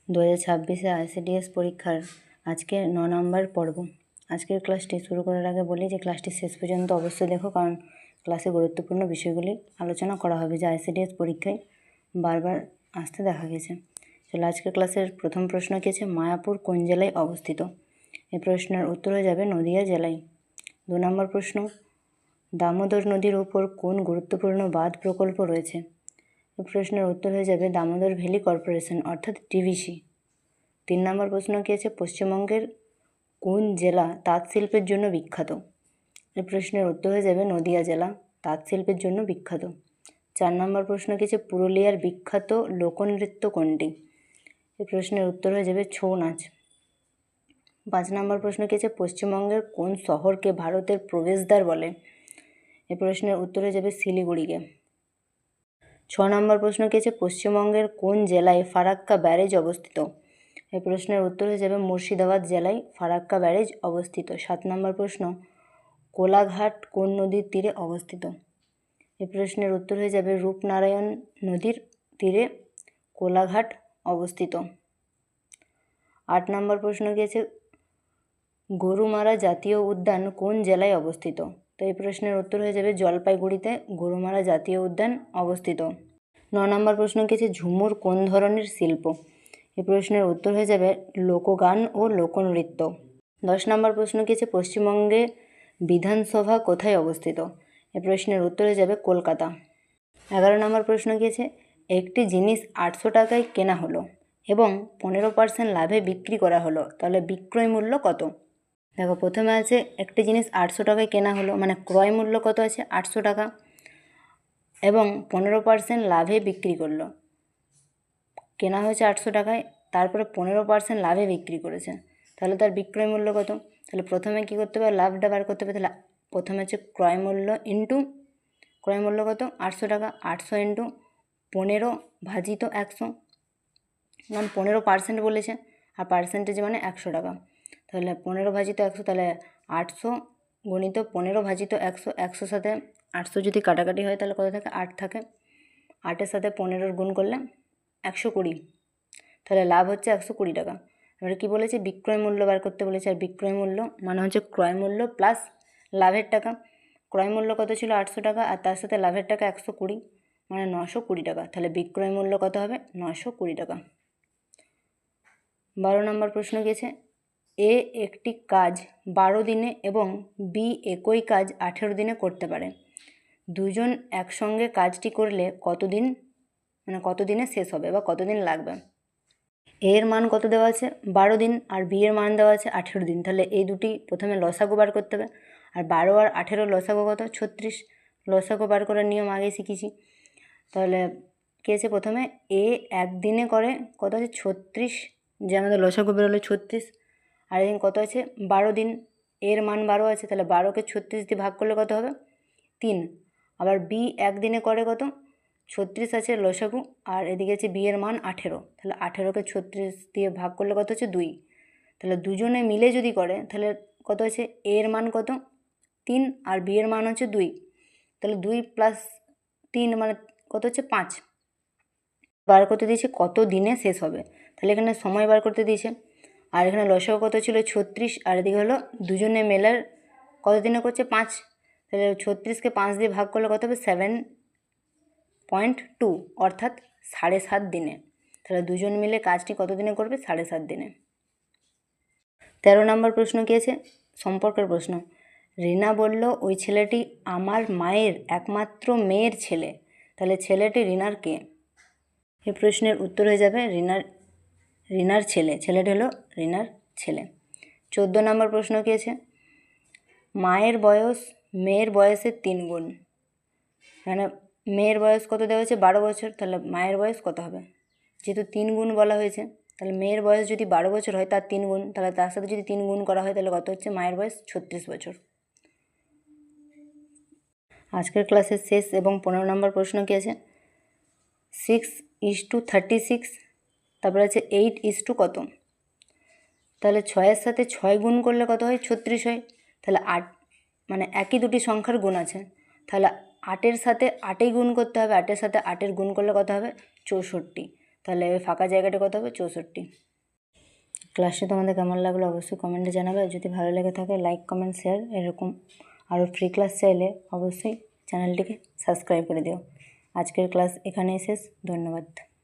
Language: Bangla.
2026 ICDS পরীক্ষার আজকে 9 নম্বর পর্ব। আজকের ক্লাসটি শুরু করার আগে বলি যে ক্লাসটি শেষ পর্যন্ত অবশ্যই দেখো, কারণ ক্লাসে গুরুত্বপূর্ণ বিষয়গুলি আলোচনা করা হবে যা ICDS পরীক্ষায় বারবার আসতে দেখা গেছে। চলো আজকের ক্লাসের প্রথম প্রশ্ন কি আছে, মায়াপুর কোন জেলায় অবস্থিত? এই প্রশ্নের উত্তর হয়ে যাবে নদিয়া জেলায়। 2 নম্বর প্রশ্ন, দামোদর নদীর উপর কোন গুরুত্বপূর্ণ বাঁধ প্রকল্প রয়েছে? এই প্রশ্নের উত্তর হয়ে যাবে দামোদর ভ্যালি কর্পোরেশন অর্থাৎ ডিভিসি। 3 নম্বর প্রশ্ন কি আছে, পশ্চিমবঙ্গের কোন জেলা তাঁত শিল্পের জন্য বিখ্যাত? এই প্রশ্নের উত্তর হয়ে যাবে নদিয়া জেলা তাঁত শিল্পের জন্য বিখ্যাত। 4 নম্বর প্রশ্ন কি আছে, পুরুলিয়ার বিখ্যাত লোকনৃত্য কোনটি? এই প্রশ্নের উত্তর হয়ে যাবে ছৌ নাচ। 5 নম্বর প্রশ্ন কি আছে, পশ্চিমবঙ্গের কোন শহরকে ভারতের প্রবেশদ্বার বলে? এই প্রশ্নের উত্তর হয়ে যাবে শিলিগুড়িকে। 6 নম্বর প্রশ্ন কি আছে, পশ্চিমবঙ্গের কোন জেলায় ফারাক্কা ব্যারেজ অবস্থিত? এই প্রশ্নের উত্তর হয়ে যাবে মুর্শিদাবাদ জেলায় ফারাক্কা ব্যারেজ অবস্থিত। 7 নম্বর প্রশ্ন, কোলাঘাট কোন নদীর তীরে অবস্থিত? এই প্রশ্নের উত্তর হয়ে যাবে রূপনারায়ণ নদীর তীরে কোলাঘাট অবস্থিত। 8 নম্বর প্রশ্ন কি আছে, গরুমারা জাতীয় উদ্যান কোন জেলায় অবস্থিত? তো এই প্রশ্নের উত্তর হয়ে যাবে জলপাইগুড়িতে গরুমারা জাতীয় উদ্যান অবস্থিত। 9 নম্বর প্রশ্ন কি আছে, ঝুমুর কোন ধরনের শিল্প? এই প্রশ্নের উত্তর হয়ে যাবে লোকগান ও লোকনৃত্য। 10 নম্বর প্রশ্ন কি আছে, পশ্চিমবঙ্গে বিধানসভা কোথায় অবস্থিত? এই প্রশ্নের উত্তর হয়ে যাবে কলকাতা। 11 নম্বর প্রশ্ন কি আছে, একটি জিনিস 800 টাকায় কেনা হলো এবং 15% লাভে বিক্রি করা হলো, তাহলে বিক্রয় মূল্য কত? দেখো, প্রথমে আছে একটি জিনিস 800 টাকায় কেনা হলো, মানে ক্রয় মূল্য কত আছে 800 টাকা, এবং 15% লাভে বিক্রি করলো। কেনা হয়েছে 800 টাকায়, তারপরে 15% লাভে বিক্রি করেছে, তাহলে তার বিক্রয় মূল্য কত? তাহলে প্রথমে কী করতে হবে, লাভটা বার করতে হবে। তাহলে প্রথমে হচ্ছে ক্রয় মূল্য ইন্টু ক্রয় মূল্য কত 800 টাকা, 800 ইন্টু 15 ভাজিত 100, কারণ 15% বলেছে আর পার্সেন্টেজ মানে 100 টাকা। তাহলে 15 ভাজিত 100, তাহলে 800 গণিত 15 ভাজিত 100, 100 সাথে 800 যদি কাটাকাটি হয় তাহলে কত থাকে 8 থাকে, 8-এর সাথে 15 গুণ করলে 120, তাহলে লাভ হচ্ছে 120 টাকা। এবারে কী বলেছে, বিক্রয় মূল্য বার করতে বলেছে, আর বিক্রয় মূল্য মানে হচ্ছে ক্রয় মূল্য প্লাস লাভের টাকা। ক্রয় মূল্য কত ছিল 800 টাকা, আর তার সাথে লাভের টাকা 120, মানে 920 টাকা, তাহলে বিক্রয় মূল্য কত হবে 920 টাকা। 12 নম্বর প্রশ্ন কি আছে, এ একটি কাজ 12 দিনে এবং বি একই কাজ 18 দিনে করতে পারে। দুজন একসঙ্গে কাজটি করলে কতদিন, মানে কতদিনে শেষ হবে বা কতদিন লাগবে? এর মান কত দেওয়া আছে 12 দিন, আর বি এর মান দেওয়া আছে 18 দিন। তাহলে এই দুটি প্রথমে লসাগু বার করতে হবে, আর 12 আর 18 লসাগু কত 36, লসাগু বার করার নিয়ম আগে শিখেছি। তাহলে কী আছে, প্রথমে এ একদিনে করে কত আছে 36, যে আমাদের লসাগু বেরোলো 36, আর এদিন কত আছে 12 দিন, এর মান 12 আছে, তাহলে 12কে 36 দিয়ে ভাগ করলে কত হবে 3। আবার বি একদিনে করে কত 36 আছে লসাগু, আর এদিকে আছে বি এর মান 18, তাহলে 18কে 36 দিয়ে ভাগ করলে কত হচ্ছে 2। তাহলে দুজনে মিলে যদি করে তাহলে কত আছে, এ এর মান কত 3 আর বি এর মান হচ্ছে 2, তাহলে 2 + 3 মানে কত হচ্ছে 5। বার করতে দিয়েছে কত দিনে শেষ হবে, তাহলে এখানে সময় বার করতে দিয়েছে, আর এখানে লসাগু কত ছিল 36, আর এদিকে হলো দুজনে মেলার কত দিনে করছে 5, তাহলে 36কে 5 দিয়ে ভাগ করলে কত হবে 7.2, অর্থাৎ 7.5 দিনে। তাহলে দুজন মিলে কাজটি কত দিনে করবে 7.5 দিনে। 13 নম্বর প্রশ্ন কী আছে, সম্পর্কের প্রশ্ন। রিনা বলল ওই ছেলেটি আমার মায়ের একমাত্র মেয়ের ছেলে, তাহলে ছেলেটি রিনার কে? এই প্রশ্নের উত্তর হয়ে যাবে রিনার ছেলে, ছেলেটি হলো রিনার ছেলে। 14 নম্বর প্রশ্ন কী আছে, মায়ের বয়স মেয়ের বয়সের 3 গুণ। মানে মেয়ের বয়স কত দেওয়া হয়েছে 12 বছর, তাহলে মায়ের বয়স কত হবে? যেহেতু 3 গুণ বলা হয়েছে, তাহলে মেয়ের বয়স যদি 12 বছর হয় তার 3 গুণ, তাহলে তার সাথে যদি 3 গুণ করা হয় তাহলে কত হচ্ছে, মায়ের বয়স 36 বছর। আজকের ক্লাসের শেষ এবং 15 নম্বর প্রশ্ন কী আছে, 6:36, তারপরে আছে 8 কত? তাহলে 6-এর সাথে 6 গুণ করলে কত হয় 36 হয়, তাহলে 8, মানে একই দুটি সংখ্যার গুণ আছে, তাহলে 8-এর সাথে 8এই গুণ করতে হবে, 8-এর সাথে 8-এর গুণ করলে কত হবে 64, তাহলে ওই ফাঁকা জায়গাটা কত হবে? 64। ক্লাসটি তোমাদের কেমন লাগলো অবশ্যই কমেন্টে জানাবে। আর যদি ভালো লেগে থাকে লাইক, কমেন্ট, শেয়ার। এরকম আরও ফ্রি ক্লাস চাইলে অবশ্যই চ্যানেলটিকে সাবস্ক্রাইব করে দিও। আজকের ক্লাস এখানেই শেষ। ধন্যবাদ।